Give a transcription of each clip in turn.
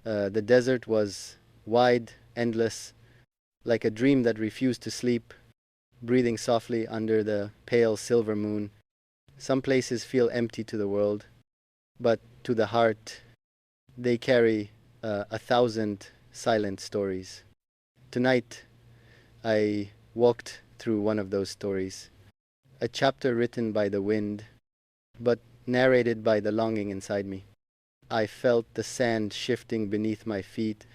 The desert was wide, endless, like a dream that refused to sleep, breathing softly under the pale silver moon. Some places feel empty to the world, but to the heart, they carry 1,000 silent stories. Tonight, I walked through one of those stories, a chapter written by the wind, but narrated by the longing inside me. I felt the sand shifting beneath my feet,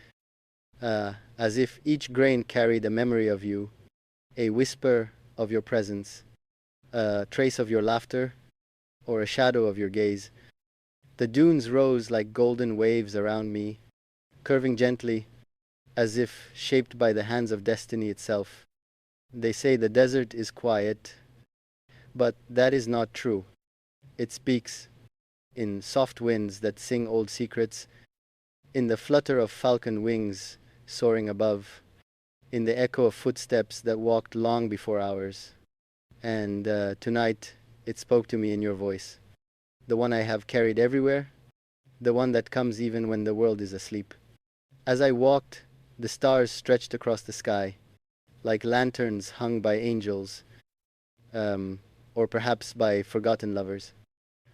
as if each grain carried a memory of you, a whisper of your presence, a trace of your laughter, or a shadow of your gaze. The dunes rose like golden waves around me, curving gently, as if shaped by the hands of destiny itself. They say the desert is quiet, but that is not true. It speaks in soft winds that sing old secrets, in the flutter of falcon wings soaring above, in the echo of footsteps that walked long before ours. And tonight, it spoke to me in your voice, the one I have carried everywhere, the one that comes even when the world is asleep. As I walked, the stars stretched across the sky, like lanterns hung by angels, or perhaps by forgotten lovers,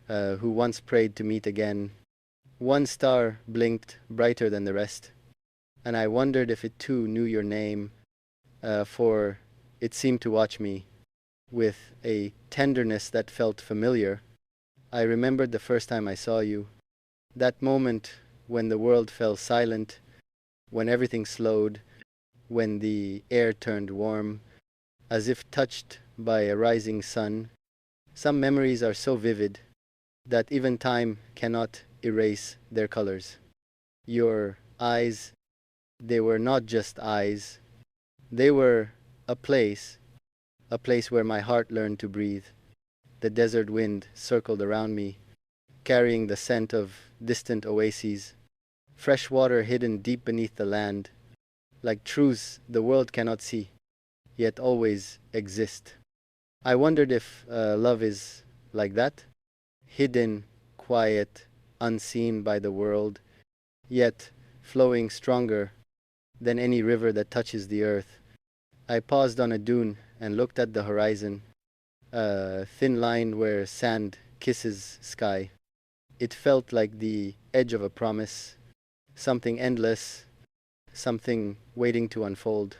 who once prayed to meet again. One star blinked brighter than the rest, and I wondered if it too knew your name, for it seemed to watch me with a tenderness that felt familiar. I remembered the first time I saw you, that moment when the world fell silent, when everything slowed, when the air turned warm, as if touched by a rising sun. Some memories are so vivid that even time cannot erase their colors. Your eyes, they were not just eyes, they were a place, a place where my heart learned to breathe. The desert wind circled around me, carrying the scent of distant oases, fresh water hidden deep beneath the land, like truths the world cannot see, yet always exist. I wondered if love is like that, hidden, quiet, unseen by the world, yet flowing stronger than any river that touches the earth. I paused on a dune and looked at the horizon, a thin line where sand kisses sky. It felt like the edge of a promise, something endless, something waiting to unfold.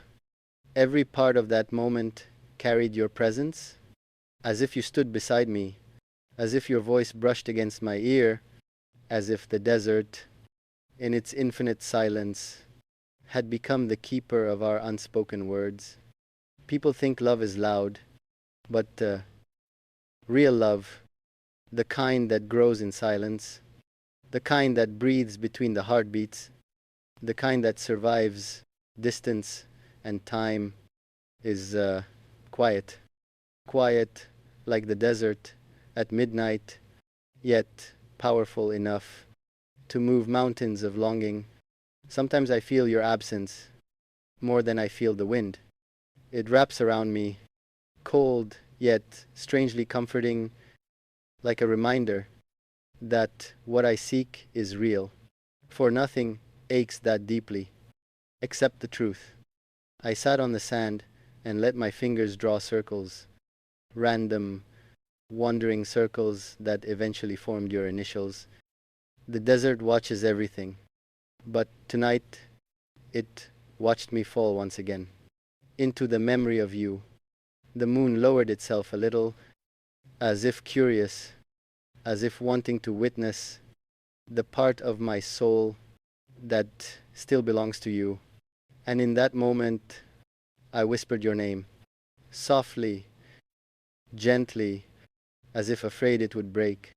Every part of that moment carried your presence, as if you stood beside me, as if your voice brushed against my ear, as if the desert, in its infinite silence, had become the keeper of our unspoken words. People think love is loud, but real love, the kind that grows in silence, the kind that breathes between the heartbeats, the kind that survives distance and time, is quiet. Quiet like the desert at midnight, yet powerful enough to move mountains of longing. Sometimes I feel your absence more than I feel the wind. It wraps around me, cold yet strangely comforting, like a reminder that what I seek is real. For nothing aches that deeply, except the truth. I sat on the sand and let my fingers draw circles, random, wandering circles that eventually formed your initials. The desert watches everything, but tonight it watched me fall once again, into the memory of you. The moon lowered itself a little, as if curious, as if wanting to witness the part of my soul that still belongs to you. And in that moment, I whispered your name, softly, gently, as if afraid it would break.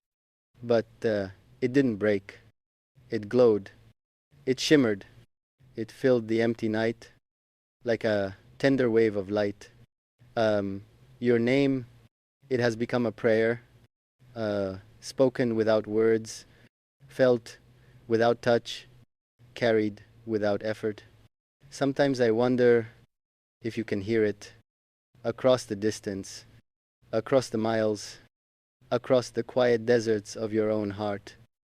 But it didn't break. It glowed. It shimmered. It filled the empty night like a tender wave of light. Your name, it has become a prayer, spoken without words, felt without touch, carried without effort. Sometimes I wonder if you can hear it across the distance, across the miles, across the quiet deserts of your own heart.